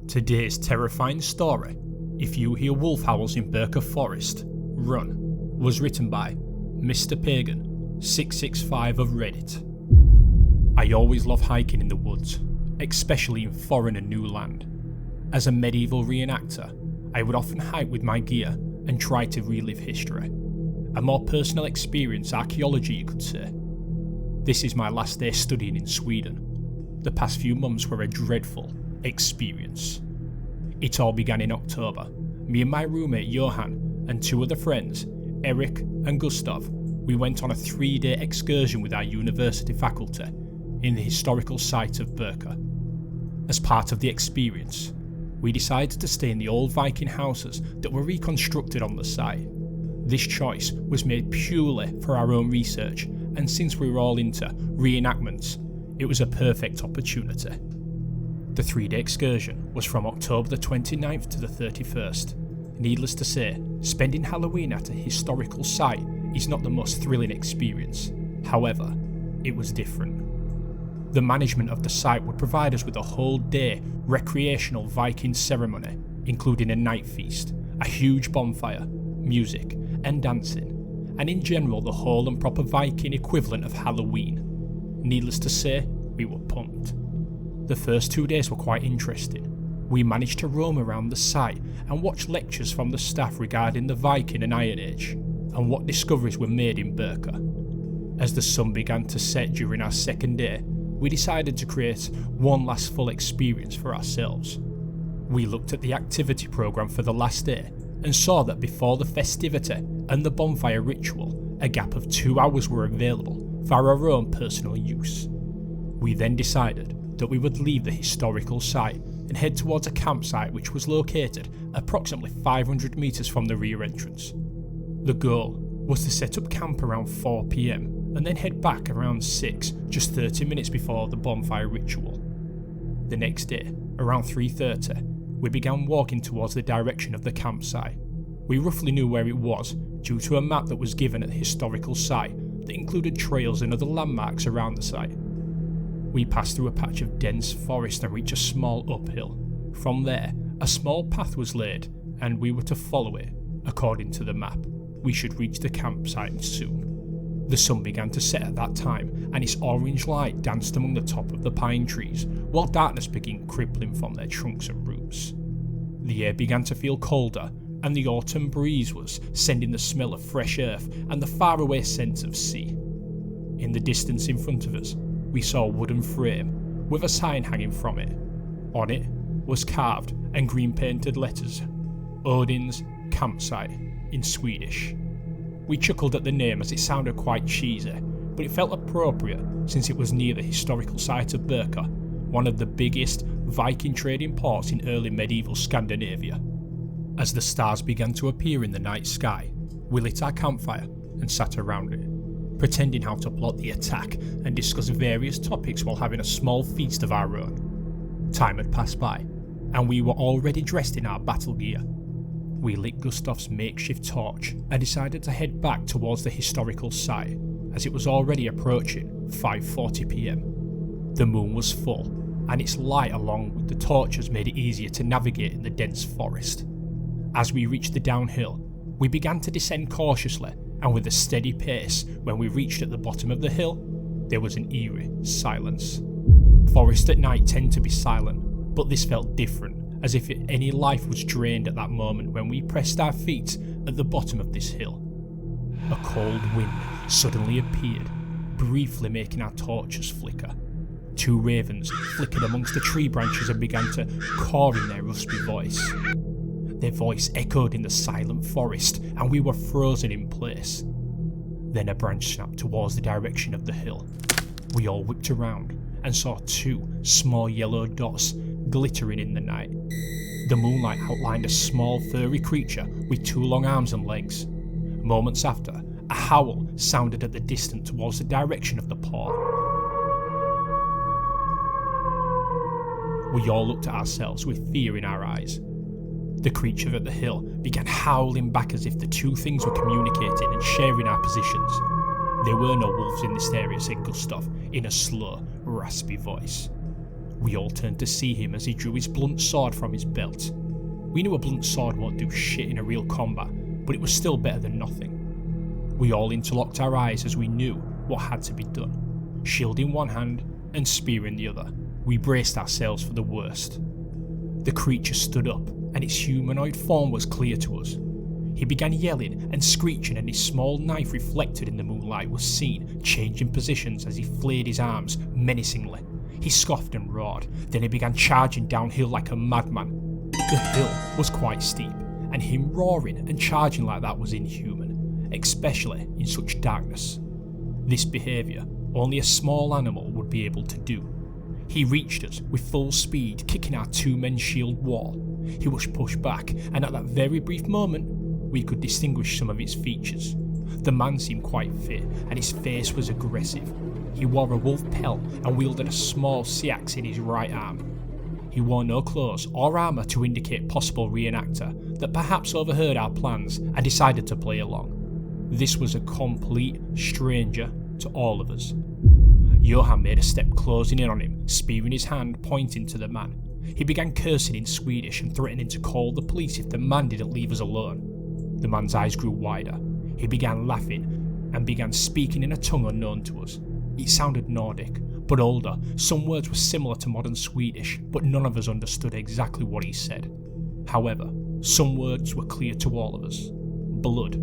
Today's terrifying story, If You Hear Wolf Howls in Birka Forest, Run, was written by Mr. Pagan 665 of Reddit. I always love hiking in the woods, especially in foreign and new land. As a medieval reenactor, I would often hike with my gear and try to relive history. A more personal experience, archaeology you could say. This is my last day studying in Sweden. The past few months were a dreadful experience. It all began in October. Me and my roommate Johan and two other friends, Eric and Gustav, we went on a 3-day excursion with our university faculty in the historical site of Birka. As part of the experience, we decided to stay in the old Viking houses that were reconstructed on the site. This choice was made purely for our own research, and since we were all into reenactments, it was a perfect opportunity. The 3-day excursion was from October the 29th to the 31st. Needless to say, spending Halloween at a historical site is not the most thrilling experience. However, it was different. The management of the site would provide us with a whole day recreational Viking ceremony, including a night feast, a huge bonfire, music and dancing, and in general the whole and proper Viking equivalent of Halloween. Needless to say, we were pumped. The first 2 days were quite interesting. We managed to roam around the site and watch lectures from the staff regarding the Viking and Iron Age, and what discoveries were made in Birka. As the sun began to set during our second day, we decided to create one last full experience for ourselves. We looked at the activity programme for the last day and saw that before the festivity and the bonfire ritual, a gap of 2 hours were available for our own personal use. We then decided that we would leave the historical site and head towards a campsite which was located approximately 500 metres from the rear entrance. The goal was to set up camp around 4 PM and then head back around 6, just 30 minutes before the bonfire ritual. The next day, around 3:30, we began walking towards the direction of the campsite. We roughly knew where it was due to a map that was given at the historical site that included trails and other landmarks around the site. We passed through a patch of dense forest and reached a small uphill. From there, a small path was laid and we were to follow it. According to the map, we should reach the campsite soon. The sun began to set at that time and its orange light danced among the top of the pine trees while darkness began crippling from their trunks and roots. The air began to feel colder and the autumn breeze was sending the smell of fresh earth and the faraway scent of sea. In the distance in front of us, we saw a wooden frame with a sign hanging from it. On it was carved and green painted letters, Odin's Campsite in Swedish. We chuckled at the name as it sounded quite cheesy, but it felt appropriate since it was near the historical site of Birka, one of the biggest Viking trading ports in early medieval Scandinavia. As the stars began to appear in the night sky, we lit our campfire and sat around it, pretending how to plot the attack and discuss various topics while having a small feast of our own. Time had passed by, and we were already dressed in our battle gear. We lit Gustav's makeshift torch and decided to head back towards the historical site, as it was already approaching 5:40 PM. The moon was full, and its light along with the torches made it easier to navigate in the dense forest. As we reached the downhill, we began to descend cautiously, and with a steady pace. When we reached at the bottom of the hill, there was an eerie silence. Forests at night tend to be silent, but this felt different, as if any life was drained at that moment when we pressed our feet at the bottom of this hill. A cold wind suddenly appeared, briefly making our torches flicker. 2 ravens flickered amongst the tree branches and began to caw in their raspy voice. Their voice echoed in the silent forest, and we were frozen in place. Then a branch snapped towards the direction of the hill. We all whipped around and saw 2 small yellow dots glittering in the night. The moonlight outlined a small furry creature with 2 long arms and legs. Moments after, a howl sounded at the distance towards the direction of the paw. We all looked at ourselves with fear in our eyes. The creature at the hill began howling back as if the 2 things were communicating and sharing our positions. There were no wolves in this area, said Gustav in a slow, raspy voice. We all turned to see him as he drew his blunt sword from his belt. We knew a blunt sword won't do shit in a real combat, but it was still better than nothing. We all interlocked our eyes as we knew what had to be done. Shield in one hand and spear in the other, we braced ourselves for the worst. The creature stood up, and its humanoid form was clear to us. He began yelling and screeching, and his small knife reflected in the moonlight was seen changing positions as he flared his arms menacingly. He scoffed and roared, then he began charging downhill like a madman. The hill was quite steep, and him roaring and charging like that was inhuman, especially in such darkness. This behaviour only a small animal would be able to do. He reached us with full speed, kicking our two-men shield wall. He was pushed back, and at that very brief moment, we could distinguish some of its features. The man seemed quite fit, and his face was aggressive. He wore a wolf pelt and wielded a small seax in his right arm. He wore no clothes or armour to indicate possible reenactor that perhaps overheard our plans and decided to play along. This was a complete stranger to all of us. Johan made a step closing in on him, spear in his hand, pointing to the man. He began cursing in Swedish and threatening to call the police if the man didn't leave us alone. The man's eyes grew wider. He began laughing and began speaking in a tongue unknown to us. It sounded Nordic, but older. Some words were similar to modern Swedish, but none of us understood exactly what he said. However, some words were clear to all of us. Blood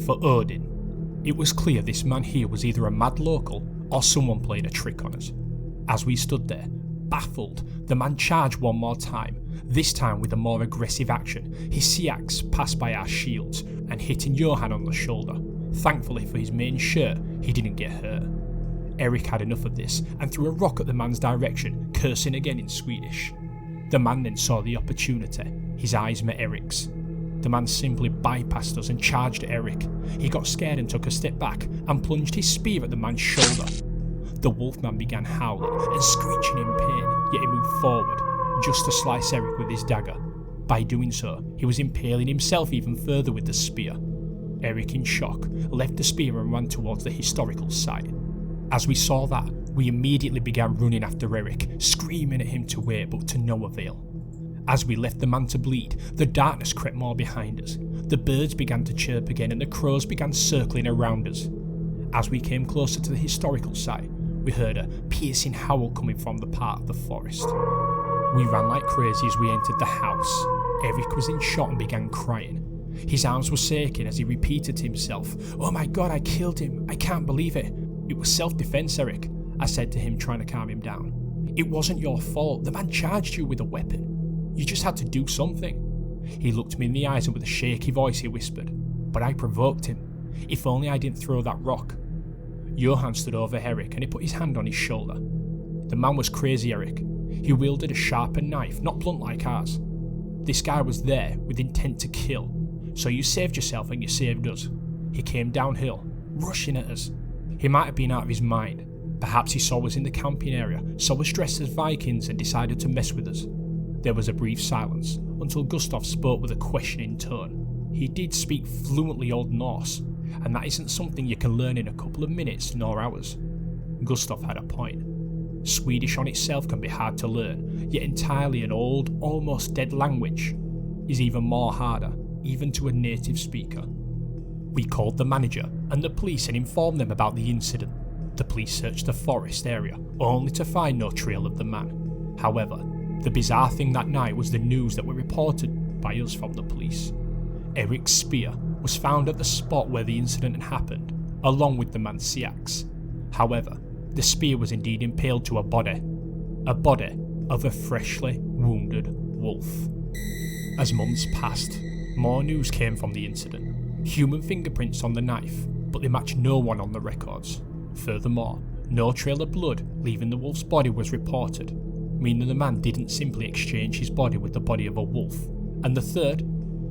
for Odin. It was clear this man here was either a mad local or someone playing a trick on us. As we stood there, baffled, the man charged one more time, this time with a more aggressive action. His seax passed by our shields and hitting Johan on the shoulder. Thankfully for his main shirt, he didn't get hurt. Eric had enough of this and threw a rock at the man's direction, cursing again in Swedish. The man then saw the opportunity. His eyes met Eric's. The man simply bypassed us and charged at Eric. He got scared and took a step back and plunged his spear at the man's shoulder. The wolfman began howling and screeching in pain, yet he moved forward, just to slice Eric with his dagger. By doing so, he was impaling himself even further with the spear. Eric, in shock, left the spear and ran towards the historical site. As we saw that, we immediately began running after Eric, screaming at him to wait, but to no avail. As we left the man to bleed, the darkness crept more behind us. The birds began to chirp again and the crows began circling around us. As we came closer to the historical site, we heard a piercing howl coming from the part of the forest. We ran like crazy as we entered the house. Eric was in shock and began crying. His arms were shaking as he repeated to himself, "Oh my god, I killed him. I can't believe it." "It was self-defense, Eric," I said to him, trying to calm him down. "It wasn't your fault. The man charged you with a weapon. You just had to do something." He looked me in the eyes and with a shaky voice he whispered, "But I provoked him. If only I didn't throw that rock." Johan stood over Eric and he put his hand on his shoulder. "The man was crazy, Eric. He wielded a sharpened knife, not blunt like ours. This guy was there with intent to kill. So you saved yourself and you saved us. He came downhill, rushing at us. He might have been out of his mind. Perhaps he saw us in the camping area, saw us dressed as Vikings and decided to mess with us." There was a brief silence, until Gustav spoke with a questioning tone. He did speak fluently Old Norse, and that isn't something you can learn in a couple of minutes nor hours. Gustav had a point. Swedish on itself can be hard to learn, yet entirely an old, almost dead language is even more harder, even to a native speaker. We called the manager and the police and informed them about the incident. The police searched the forest area, only to find no trail of the man. However, the bizarre thing that night was the news that were reported by us from the police. Eric's spear was found at the spot where the incident had happened, along with the man's seax. However, the spear was indeed impaled to a body of a freshly wounded wolf. As months passed, more news came from the incident. Human fingerprints on the knife, but they matched no one on the records. Furthermore, no trail of blood leaving the wolf's body was reported, meaning the man didn't simply exchange his body with the body of a wolf. And the third,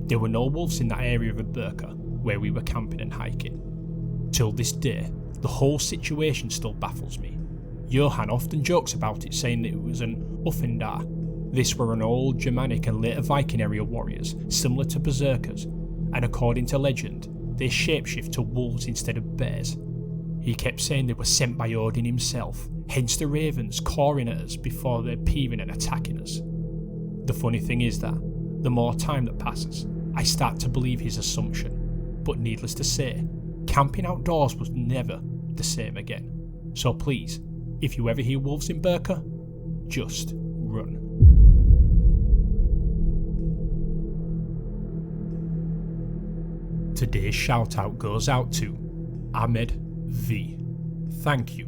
there were no wolves in that area of Birka where we were camping and hiking. Till this day, the whole situation still baffles me. Johan often jokes about it, saying that it was an Uffindar. This were an old Germanic and later Viking area warriors, similar to berserkers, and according to legend, they shapeshift to wolves instead of bears. He kept saying they were sent by Odin himself, hence the ravens cawing at us before they're peering and attacking us. The funny thing is that, the more time that passes, I start to believe his assumption, but needless to say, camping outdoors was never the same again. So please, if you ever hear wolves in Birka, just run. Today's shout out goes out to Ahmed V. Thank you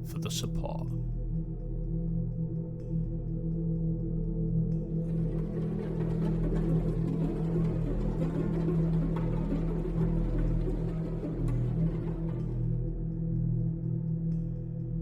for the support.